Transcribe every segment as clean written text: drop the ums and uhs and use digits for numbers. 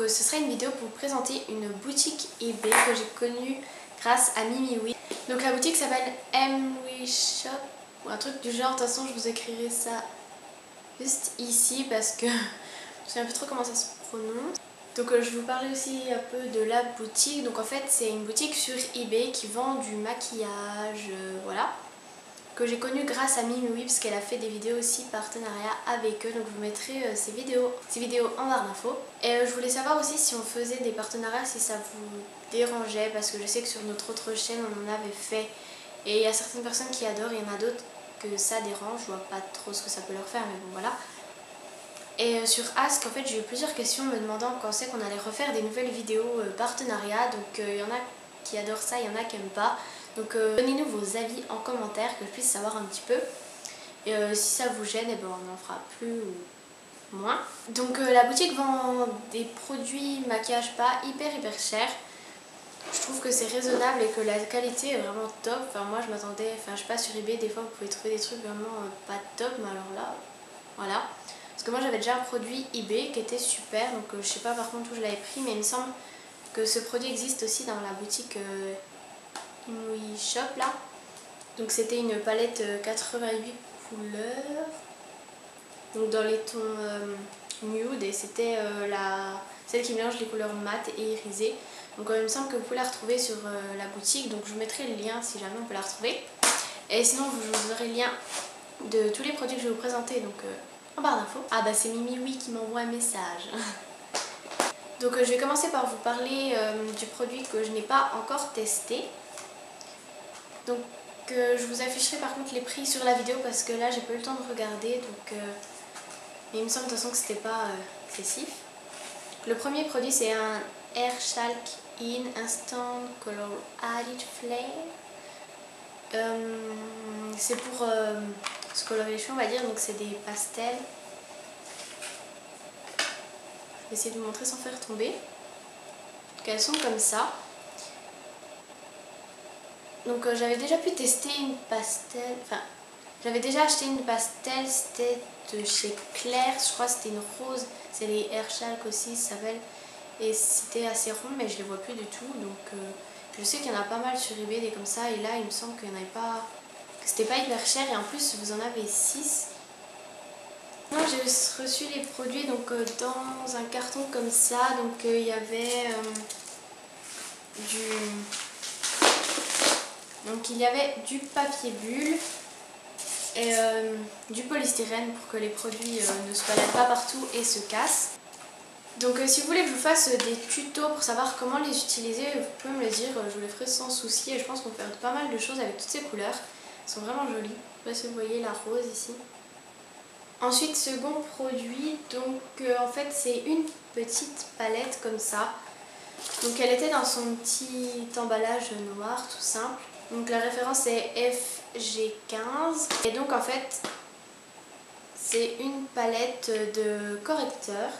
ce sera une vidéo pour vous présenter une boutique eBay que j'ai connue grâce à MimiWee. Donc la boutique s'appelle MWee Shop ou un truc du genre. De toute façon je vous écrirai ça juste ici parce que je ne sais un peu trop comment ça se prononce. Donc je vais vous parler aussi un peu de la boutique. Donc en fait c'est une boutique sur eBay qui vend du maquillage, voilà, que j'ai connu grâce à MimiWee parce qu'elle a fait des vidéos aussi partenariat avec eux. Donc je vous mettrai ces vidéos en barre d'infos. Et je voulais savoir aussi si on faisait des partenariats, si ça vous dérangeait, parce que je sais que sur notre autre chaîne on en avait fait et il y a certaines personnes qui adorent, il y en a d'autres que ça dérange. Je vois pas trop ce que ça peut leur faire, mais bon voilà. Et sur Ask, en fait, j'ai eu plusieurs questions me demandant quand c'est qu'on allait refaire des nouvelles vidéos partenariat. Donc il y en a qui adorent ça, il y en a qui n'aiment pas. Donc donnez-nous vos avis en commentaire, que je puisse savoir un petit peu. Et si ça vous gêne, eh ben, on en fera plus ou moins. Donc la boutique vend des produits maquillage pas hyper cher. Je trouve que c'est raisonnable et que la qualité est vraiment top. Enfin moi je m'attendais, enfin je sais pas, sur eBay des fois vous pouvez trouver des trucs vraiment pas top, mais alors là, voilà. Parce que moi j'avais déjà un produit eBay qui était super, donc je sais pas par contre où je l'avais pris, mais il me semble que ce produit existe aussi dans la boutique MimiWee Shop là. Donc c'était une palette 88 couleurs, donc dans les tons nude, et c'était celle qui mélange les couleurs mat et irisées. Donc il me semble que vous pouvez la retrouver sur la boutique, donc je vous mettrai le lien si jamais on peut la retrouver. Et sinon vous aurez le lien de tous les produits que je vais vous présenter donc en barre d'infos. Ah bah c'est MimiWee qui m'envoie un message. Donc je vais commencer par vous parler du produit que je n'ai pas encore testé. Donc je vous afficherai par contre les prix sur la vidéo parce que là j'ai pas eu le temps de regarder, donc mais il me semble de toute façon que c'était pas excessif. Le premier produit c'est un Air Chalk In Instant Color Added Flare. C'est pour se colorer les cheveux on va dire, donc c'est des pastels. Je vais essayer de vous montrer sans faire tomber. Donc elles sont comme ça. Donc j'avais déjà pu tester une pastel, enfin j'avais déjà acheté une pastel, c'était de chez Claire, je crois que c'était une rose, c'est les Air Chalk aussi ça s'appelle, et c'était assez rond mais je les vois plus du tout, donc je sais qu'il y en a pas mal sur eBay des comme ça, et là il me semble qu'il n'y en avait pas, que c'était pas hyper cher, et en plus vous en avez 6. Non, j'ai reçu les produits donc dans un carton comme ça, donc il y avait du papier bulle et du polystyrène pour que les produits ne se baladent pas partout et se cassent. Donc si vous voulez que je vous fasse des tutos pour savoir comment les utiliser, vous pouvez me le dire, je vous les ferai sans souci, et je pense qu'on peut faire pas mal de choses avec toutes ces couleurs. Elles sont vraiment jolies. Je sais pas si vous voyez la rose ici. Ensuite, second produit, donc en fait c'est une petite palette comme ça. Donc elle était dans son petit emballage noir tout simple. Donc la référence est FG15. Et donc en fait c'est une palette de correcteurs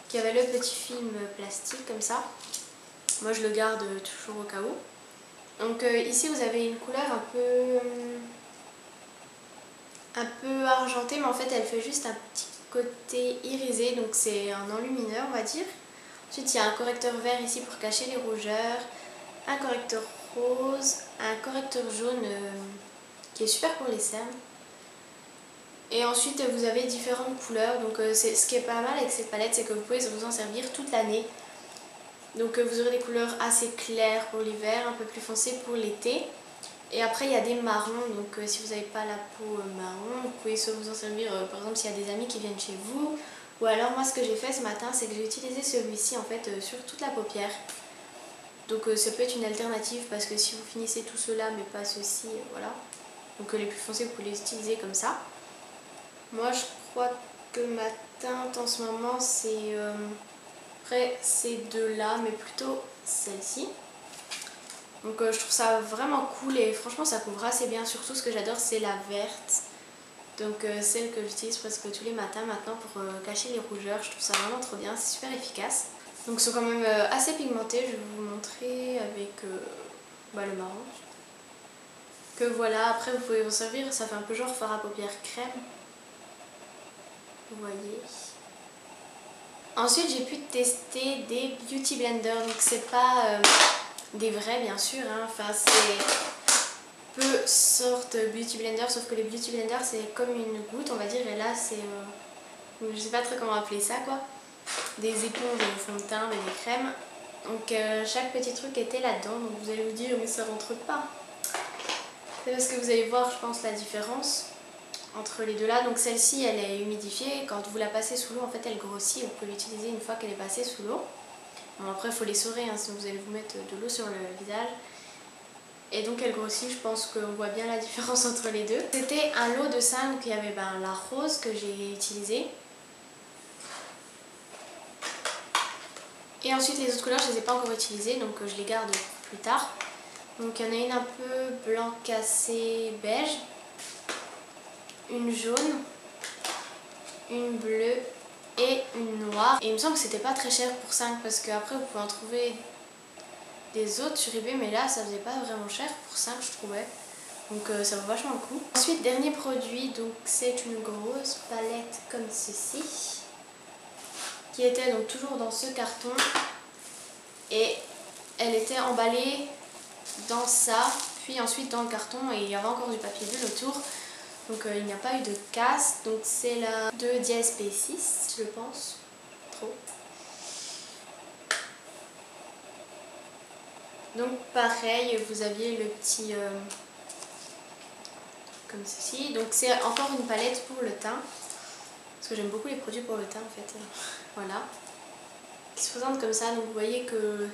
qui avait le petit film plastique comme ça. Moi je le garde toujours au cas où. Donc ici vous avez une couleur un peu argentée, mais en fait elle fait juste un petit côté irisé, donc c'est un enlumineur on va dire. Ensuite il y a un correcteur vert ici pour cacher les rougeurs, un correcteur rose, un correcteur jaune qui est super pour les cernes. Et ensuite vous avez différentes couleurs, donc ce qui est pas mal avec cette palette, c'est que vous pouvez vous en servir toute l'année. Donc vous aurez des couleurs assez claires pour l'hiver, un peu plus foncées pour l'été. Et après il y a des marrons, donc si vous n'avez pas la peau marron, vous pouvez soit vous en servir par exemple s'il y a des amis qui viennent chez vous. Ou alors moi ce que j'ai fait ce matin, c'est que j'ai utilisé celui-ci en fait sur toute la paupière. Donc ça peut être une alternative, parce que si vous finissez tout cela mais pas ceci, voilà. Donc les plus foncés vous pouvez les utiliser comme ça. Moi je crois que ma teinte en ce moment c'est après ces deux là, mais plutôt celle-ci. Donc je trouve ça vraiment cool et franchement ça couvre assez bien. Surtout ce que j'adore c'est la verte. Donc celle que j'utilise presque tous les matins maintenant pour cacher les rougeurs. Je trouve ça vraiment trop bien, c'est super efficace. Donc ils sont quand même assez pigmentés, je vais vous montrer avec le marron. Que voilà, après vous pouvez vous servir, ça fait un peu genre fard à paupières crème. Vous voyez. Ensuite j'ai pu tester des beauty blenders, donc c'est pas des vrais bien sûr, hein. Enfin c'est peu sorte beauty blender, sauf que les beauty blenders c'est comme une goutte on va dire, et là c'est, je sais pas très comment appeler ça quoi, des éponges de fond de teint et des crèmes. Donc chaque petit truc était là-dedans, donc vous allez vous dire mais ça rentre pas. C'est parce que vous allez voir je pense la différence entre les deux là. Donc celle-ci elle est humidifiée, quand vous la passez sous l'eau en fait elle grossit, vous pouvez l'utiliser une fois qu'elle est passée sous l'eau. Bon, après il faut l'essorer, hein, sinon vous allez vous mettre de l'eau sur le visage. Et donc elle grossit, je pense qu'on voit bien la différence entre les deux. C'était un lot de 5, donc il y avait la rose que j'ai utilisée. Et ensuite les autres couleurs je les ai pas encore utilisées, donc je les garde plus tard. Donc il y en a une un peu blanc cassé beige, une jaune, une bleue et une noire. Et il me semble que c'était pas très cher pour 5 parce qu'après vous pouvez en trouver des autres sur eBay, mais là ça faisait pas vraiment cher pour 5 je trouvais. Donc ça vaut vachement le coup. Ensuite dernier produit, donc c'est une grosse palette comme ceci, qui était donc toujours dans ce carton. Et elle était emballée dans ça, puis ensuite dans le carton, et il y avait encore du papier bulle autour. Donc il n'y a pas eu de casse. Donc c'est la 2 dièse P6 je pense. Trop. Donc pareil, vous aviez le petit comme ceci. Donc c'est encore une palette pour le teint, parce que j'aime beaucoup les produits pour le teint en fait. Voilà, qui se présentent comme ça. Donc vous voyez que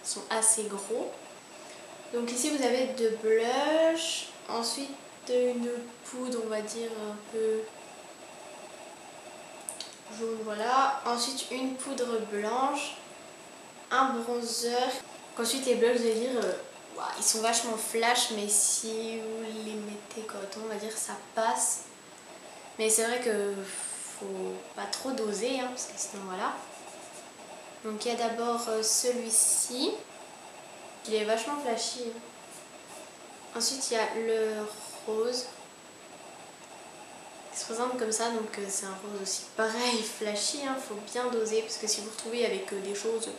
sont assez gros. Donc ici vous avez de blush, ensuite une poudre on va dire un peu jaune, voilà. Ensuite une poudre blanche, un bronzer. Ensuite les blushs, vous allez dire wow, ils sont vachement flash, mais si vous les mettez correctement on va dire ça passe. Mais c'est vrai que faut pas trop doser, hein, parce que sinon voilà. Donc il y a d'abord celui-ci, il est vachement flashy. Ensuite il y a le rose qui se présente comme ça, donc c'est un rose aussi pareil flashy, hein, faut bien doser parce que si vous vous retrouvez avec des choses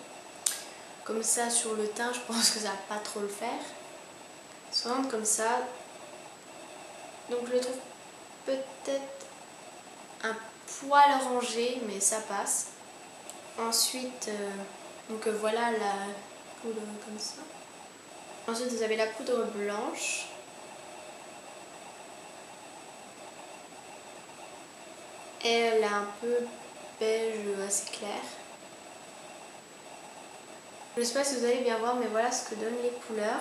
comme ça sur le teint, je pense que ça va pas trop le faire. Il se présente comme ça, donc je le trouve peut-être un poil orangé mais ça passe. Ensuite donc voilà la poudre comme ça. Ensuite vous avez la poudre blanche. Et elle est un peu beige assez clair. Je ne sais pas si vous allez bien voir, mais voilà ce que donnent les couleurs.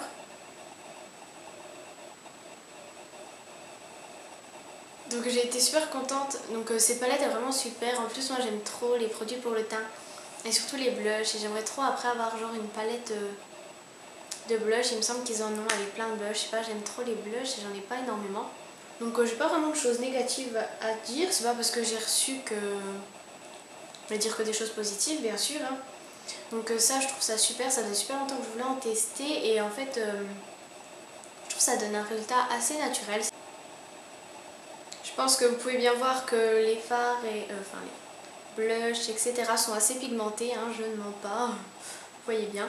Donc j'ai été super contente. Donc cette palette est vraiment super. En plus moi j'aime trop les produits pour le teint. Et surtout les blushs. Et j'aimerais trop après avoir genre une palette de blush. Il me semble qu'ils en ont avec plein de blushs. Je sais pas, j'aime trop les blushs et j'en ai pas énormément. Donc j'ai pas vraiment de choses négatives à dire. C'est pas parce que j'ai reçu que je vais dire que des choses positives bien sûr, hein. Donc ça je trouve ça super. Ça faisait super longtemps que je voulais en tester. Et en fait je trouve que ça donne un résultat assez naturel. Je pense que vous pouvez bien voir que les fards et enfin les blushs etc sont assez pigmentés, hein, je ne mens pas, vous voyez bien.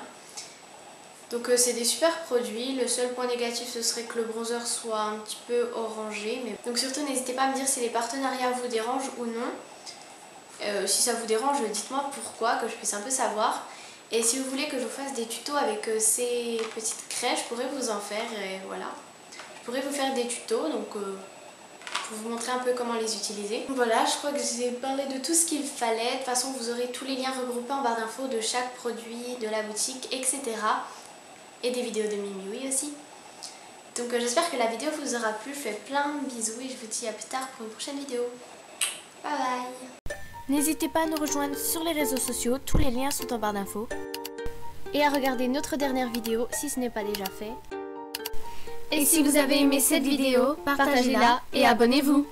Donc c'est des super produits. Le seul point négatif ce serait que le bronzer soit un petit peu orangé. Mais... Donc surtout n'hésitez pas à me dire si les partenariats vous dérangent ou non. Si ça vous dérange, dites-moi pourquoi, que je puisse un peu savoir. Et si vous voulez que je vous fasse des tutos avec ces petites craies, je pourrais vous en faire, et voilà. Je pourrais vous faire des tutos, donc pour vous montrer un peu comment les utiliser. Donc voilà, je crois que j'ai parlé de tout ce qu'il fallait. De toute façon vous aurez tous les liens regroupés en barre d'infos de chaque produit, de la boutique, etc. Et des vidéos de Mimi aussi. Donc j'espère que la vidéo vous aura plu. Je vous fais plein de bisous et je vous dis à plus tard pour une prochaine vidéo. Bye bye. N'hésitez pas à nous rejoindre sur les réseaux sociaux, tous les liens sont en barre d'infos. Et à regarder notre dernière vidéo si ce n'est pas déjà fait. Et si vous avez aimé cette vidéo, partagez-la et abonnez-vous.